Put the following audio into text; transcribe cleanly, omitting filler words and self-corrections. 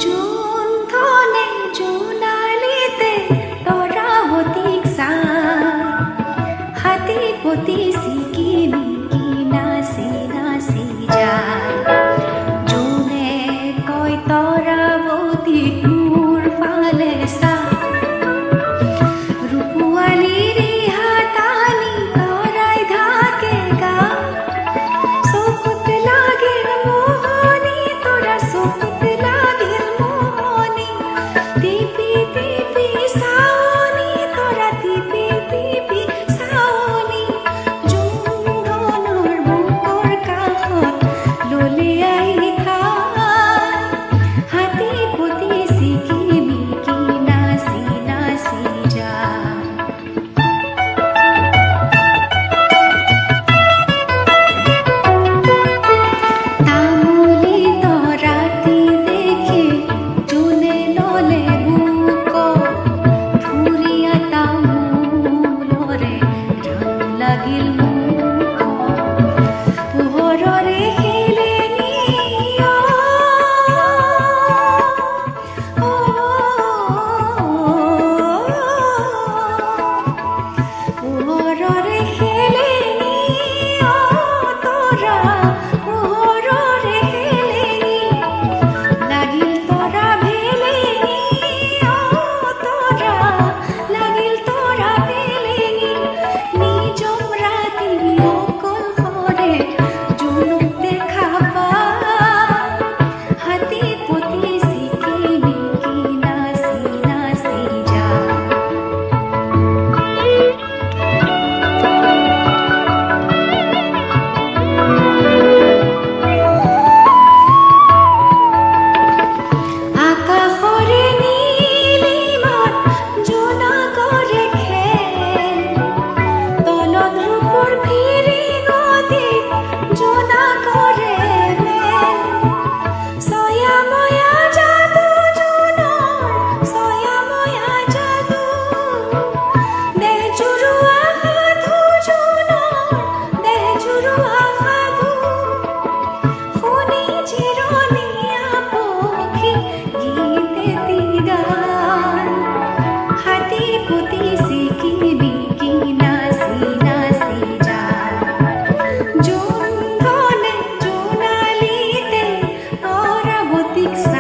June ধনে জোনালিতে তৰাৱতীক চাই হাতী পতি চিকিনি কি নাচি নাচি যায়। জোনে কয় তৰাৱতীক মোৰ ফালে চা, ৰূপোৱালীৰ হাতানি তৰাই ঢাকে গা। চকুত লাগিল মোহনি তৰা চকুত লাগিল মোহনি, টিপি টিপি চাৱনি তৰা টিপি টিপি চাৱনি। জোনধনৰ বুকৰ কাষত ললিয়াই ঠাই হাতী পতি চিকিমিকি নাচি নাচি যায়। তামুলী তৰাটি দেখি জোনে ললে বুক, থুৰীয়া তামোলৰে ৰং লাগিল মুখ। পোহৰৰে খেলেনি পোহৰৰে খেলেনি তৰা, পোহৰৰে খেলেনি লাগিল তৰা ভেলেনি তৰা, লাগিল তৰা ভেলেনি। নিজম ৰাতি অকলশৰে জোনক দেখা পাই হাতী পতি চিকিমিকি নাচি নাচি যায়। আকাশৰে নীলিমাত জোনাকৰে খেল, তলত ৰূপৰ ফিৰিঙতিত জোনাকৰে মেল। ছয়াময়া যাদু জোনৰ, ছয়াময়া যাদু, দেহ জুৰুৱা সাধু জোনৰ, দেহ জুৰুৱা সাধু। শুনি জিৰণীয়া পক্ষী গীত এটি গায় হাতী পতি চিকিমিকি নাচি নাচি যায়। জোন ধনে জোনালিতে তৰাৱতীক চাই